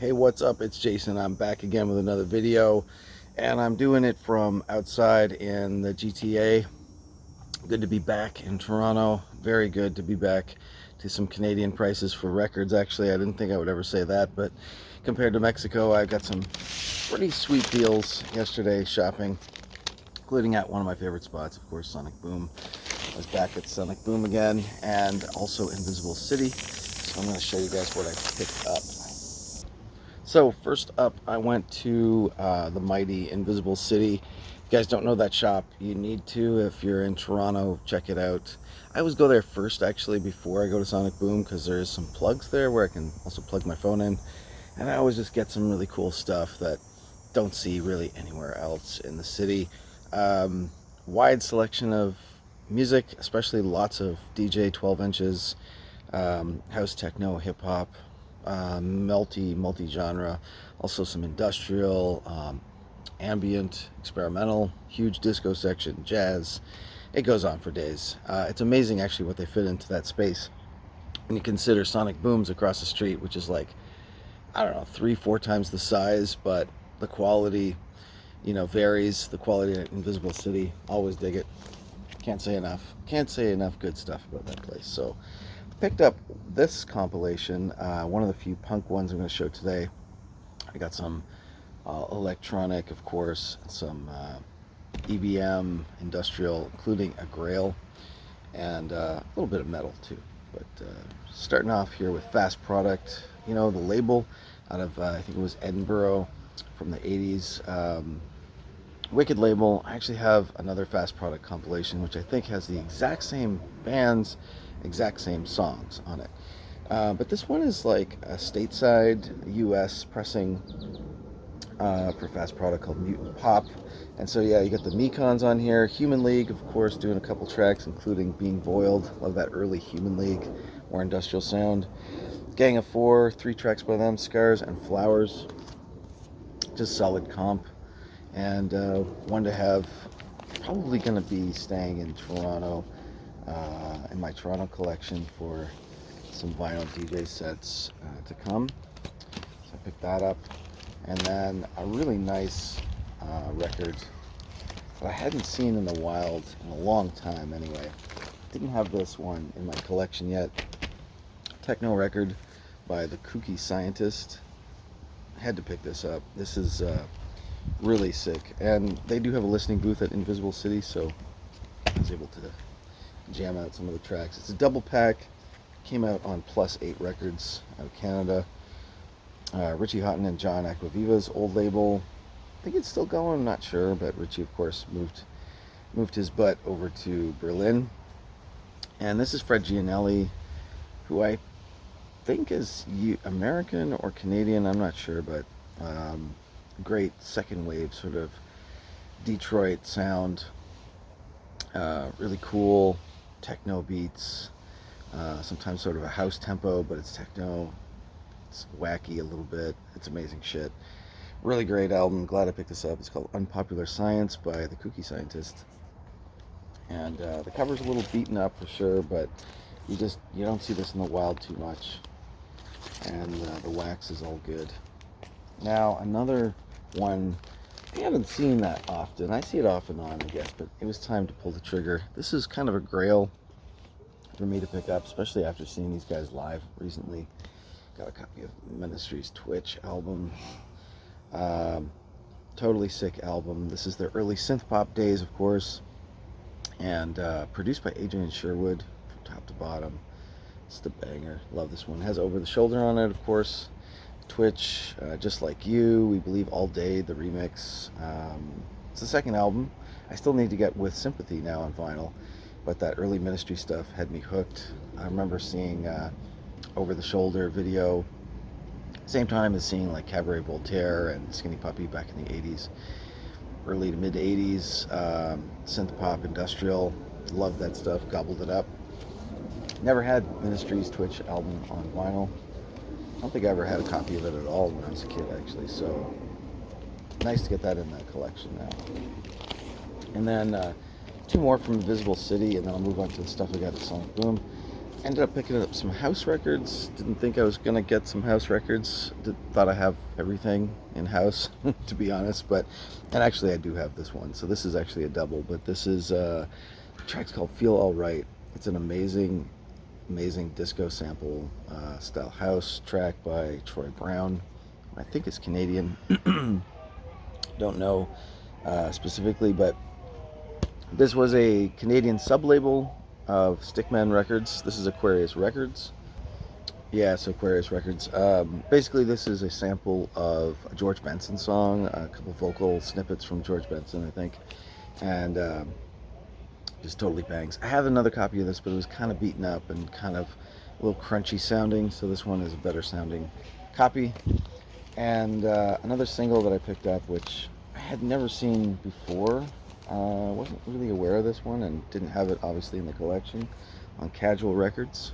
Hey, what's up? It's Jason. I'm back again with another video, and I'm doing it from outside in the GTA. Good to be back in Toronto. Very good to be back to some Canadian prices for records. Actually, I didn't think I would ever say that, but compared to Mexico, I got some pretty sweet deals yesterday shopping, including at one of my favorite spots, of course, Sonic Boom. I was back at Sonic Boom again, and also Invisible City. So I'm going to show you guys what I picked up. So first up, I went to the mighty Invisible City. If you guys don't know that shop, you need to. If you're in Toronto, check it out. I always go there first, actually, before I go to Sonic Boom, because there's some plugs there where I can also plug my phone in. And I always just get some really cool stuff that don't see really anywhere else in the city. Wide selection of music, especially lots of DJ 12 inches, house, techno, hip hop, multi genre, also some industrial, ambient, experimental, huge disco section, jazz. It goes on for days. It's amazing actually what they fit into that space when you consider Sonic Boom's across the street, which is like, I don't know, 3-4 times the size, but the quality, varies. The quality at Invisible City, always dig it. Can't say enough good stuff about that place. So picked up this compilation, one of the few punk ones I'm going to show today. I got some electronic, of course, some EBM, industrial, including a Grail, and a little bit of metal too. But starting off here with Fast Product, the label out of, I think it was Edinburgh from the 80s. Wicked label. I actually have another Fast Product compilation, which I think has the exact same bands, exact same songs on it. But this one is like a stateside US pressing for Fast Product called Mutant Pop. And so yeah, you got the Mekons on here. Human League, of course, doing a couple tracks, including Being Boiled. Love that early Human League, more industrial sound. Gang of Four, 3 tracks by them, Scars and Flowers. Just solid comp. And one to have. Probably going to be staying in Toronto, in my Toronto collection for some vinyl DJ sets to come. So I picked that up. And then a really nice record that I hadn't seen in the wild in a long time anyway. Didn't have this one in my collection yet. Techno record by the Kooky Scientist. Had to pick this up. This is really sick. And they do have a listening booth at Invisible City, so I was able to jam out some of the tracks. It's a double pack. Came out on +8 Records out of Canada. Richie Houghton and John Aquaviva's old label. I think it's still going, I'm not sure, but Richie, of course, moved his butt over to Berlin. And this is Fred Gianelli, who I think is American or Canadian, I'm not sure, but great second wave sort of Detroit sound. Really cool techno beats, sometimes sort of a house tempo, but it's techno. It's wacky a little bit. It's amazing shit. Really great album. Glad I picked this up. It's called Unpopular Science by the Kooky Scientist. And the cover's a little beaten up for sure, but you don't see this in the wild too much. And the wax is all good. Now another one I haven't seen that often. I see it off and on, I guess, but it was time to pull the trigger. This is kind of a grail for me to pick up, especially after seeing these guys live recently. Got a copy of Ministry's Twitch album. Totally sick album. This is their early synth pop days, of course, and produced by Adrian Sherwood from top to bottom. It's the banger. Love this one. It has Over the Shoulder on it, of course. Twitch, Just Like You, We Believe All Day, the remix. It's the second album. I still need to get With Sympathy now on vinyl, but that early Ministry stuff had me hooked. I remember seeing Over the Shoulder video, same time as seeing like Cabaret Voltaire and Skinny Puppy back in the 80s, early to mid 80s, synth pop, industrial. Loved that stuff, gobbled it up. Never had Ministry's Twitch album on vinyl. I don't think I ever had a copy of it at all when I was a kid, actually, so nice to get that in the collection now. And then 2 more from Invisible City, and then I'll move on to the stuff I got at Sonic Boom. Ended up picking up some house records. Didn't think I was gonna get some house records. Thought I have everything in house, to be honest. And actually I do have this one. So this is actually a double. But this is the track's called "Feel All Right." It's an amazing, amazing disco sample style house track by Troy Brown. I think it's Canadian. Don't know specifically, but this was a Canadian sub-label of Stickman Records. This is Aquarius Records. Yeah, it's Aquarius Records. Basically, this is a sample of a George Benson song, a couple vocal snippets from George Benson, I think, and just totally bangs. I have another copy of this, but it was kind of beaten up and kind of a little crunchy sounding, so this one is a better sounding copy. And another single that I picked up, which I had never seen before. Wasn't really aware of this one and didn't have it obviously in the collection, on Casual Records.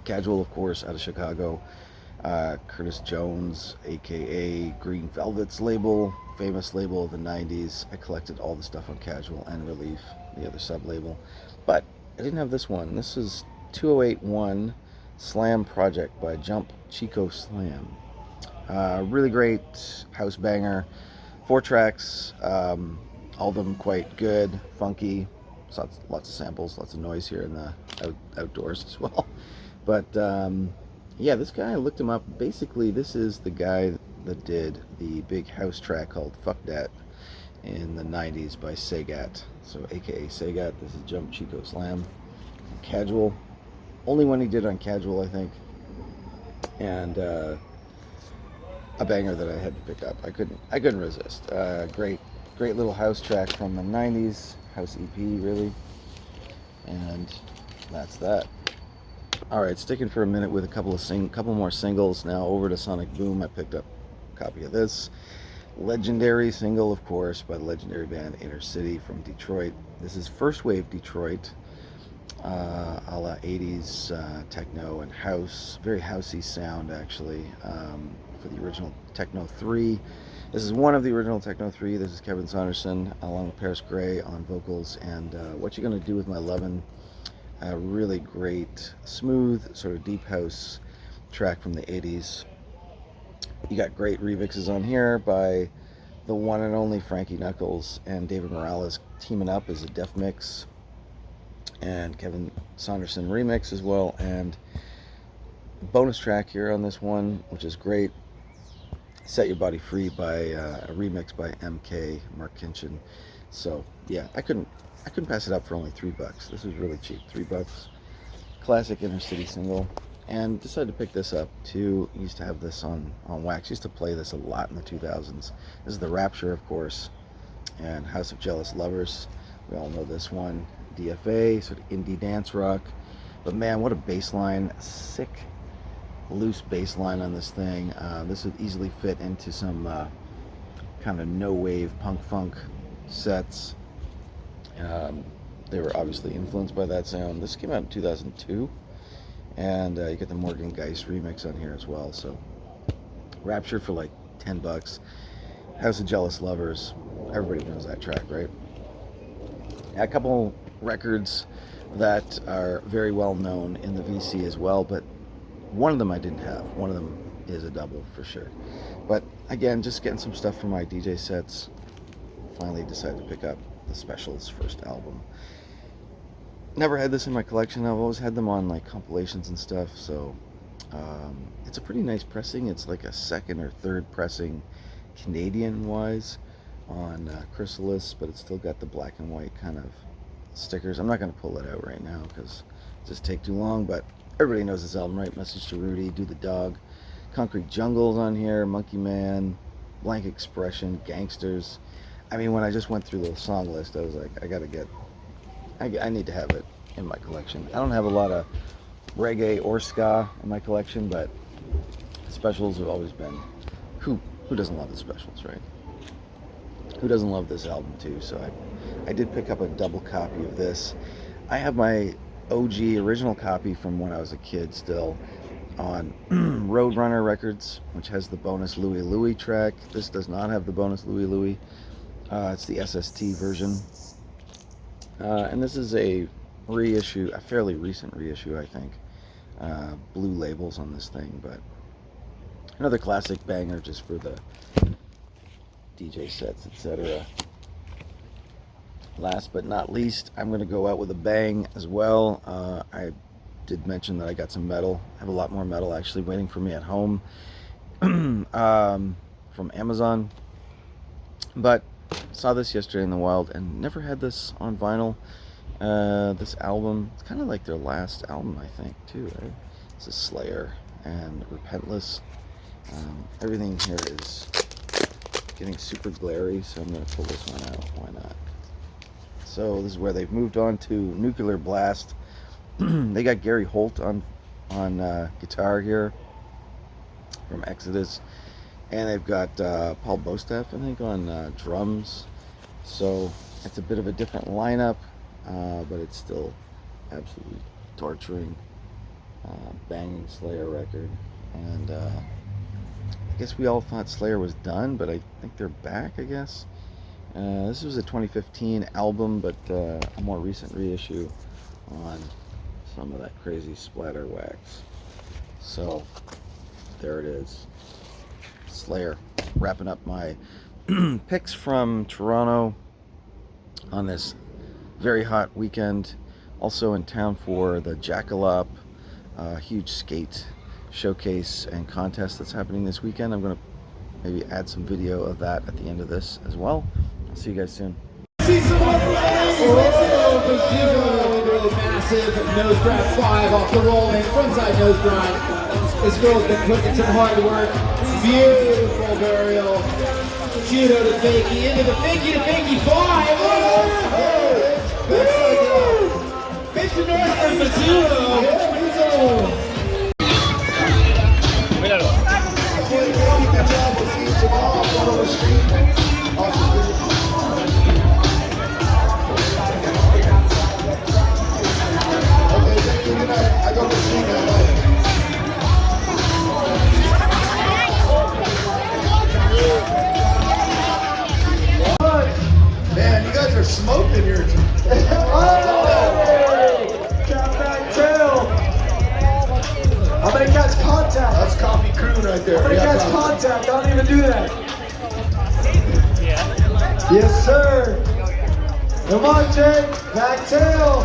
Casual, of course, out of Chicago. Curtis Jones, aka Green Velvet's label, famous label of the 90s. I collected all the stuff on Casual and Relief, the other sub-label. But I didn't have this one. This is 2081 Slam Project by Jump Chico Slam. Really great house banger. 4 tracks. All of them quite good, funky, lots of samples, lots of noise here in the outdoors as well. But yeah, this guy, I looked him up. Basically, this is the guy that did the big house track called Fuck Dat in the 90s by Sagat. So aka Sagat, this is Jump Chico Slam. Casual. Only one he did on Casual, I think. And a banger that I had to pick up. I couldn't resist. Great little house track from the 90s, house EP really, and that's that. Alright, sticking for a minute with a couple more singles. Now over to Sonic Boom. I picked up a copy of this legendary single, of course, by the legendary band Inner City from Detroit. This is first wave Detroit, a la 80s techno and house, very housey sound actually, for the original Techno 3. This is one of the original Techno 3. This is Kevin Saunderson along with Paris Gray on vocals. And What You're Gonna Do With My Lovin', a really great, smooth, sort of deep house track from the 80s. You got great remixes on here by the one and only Frankie Knuckles and David Morales teaming up as a Def Mix, and Kevin Saunderson remix as well. And bonus track here on this one, which is great, Set Your Body Free by a remix by MK Mark Kinchin. So yeah, I couldn't pass it up for only $3. This was really cheap, $3. Classic Inner City single, and decided to pick this up too. Used to have this on wax. Used to play this a lot in the 2000s. This is The Rapture, of course, and House of Jealous Lovers. We all know this one. DFA, sort of indie dance rock. But man, what a bass line. Sick loose bass line on this thing. This would easily fit into some kind of no-wave punk funk sets. They were obviously influenced by that sound. This came out in 2002, and you get the Morgan Geist remix on here as well. So Rapture for like $10. House of Jealous Lovers, everybody knows that track, right? A couple records that are very well known in the VC as well, but one of them I didn't have. One of them is a double for sure. But again, just getting some stuff from my DJ sets. Finally decided to pick up the Specials' first album. Never had this in my collection. I've always had them on like compilations and stuff. So it's a pretty nice pressing. It's like a second or third pressing Canadian-wise on Chrysalis, but it's still got the black and white kind of stickers. I'm not going to pull it out right now because it just take too long, but everybody knows this album, right? Message to Rudy, Do the Dog, Concrete Jungle's on here, Monkey Man, Blank Expression, Gangsters. I mean, when I just went through the song list, I was like, I need to have it in my collection. I don't have a lot of reggae or ska in my collection, but Specials have always been, who doesn't love the Specials, right? Who doesn't love this album too? So I did pick up a double copy of this. I have my OG original copy from when I was a kid still on Roadrunner Records, which has the bonus Louie Louie track. This does not have the bonus Louie Louie. It's the SST version. And this is a reissue, a fairly recent reissue, I think. Blue labels on this thing, but another classic banger just for the DJ sets, etc. Last but not least, I'm going to go out with a bang as well. I did mention that I got some metal. I have a lot more metal actually waiting for me at home from Amazon. But saw this yesterday in the wild and never had this on vinyl. This album, it's kind of like their last album, I think, too, right? This is Slayer and Repentless. Everything here is getting super glary, so I'm going to pull this one out. Why not? So this is where they've moved on to Nuclear Blast. They got Gary Holt on guitar here from Exodus, and they've got Paul Bostaph, I think, on drums. So it's a bit of a different lineup, but it's still absolutely torturing, banging Slayer record. And I guess we all thought Slayer was done, but I think they're back, I guess. This was a 2015 album, but a more recent reissue on some of that crazy splatter wax. So there it is. Slayer. Wrapping up my picks from Toronto on this very hot weekend. Also in town for the Jackalope huge skate showcase and contest that's happening this weekend. I'm going to maybe add some video of that at the end of this as well. I'll see you guys soon. Massive nose grab 5 off the rolling, frontside nose grind. This girl's been putting some hard work. Beautiful burial. Judo to fakie, into the fakie to fakie 5. Oh! Face the north from Mizuno. Man, you guys are smoking here. I'm gonna catch contact. That's Coffee Crew right there. I'm gonna catch contact. Don't even do that. Yeah. Yes, sir. Come on, Jake. Back tail.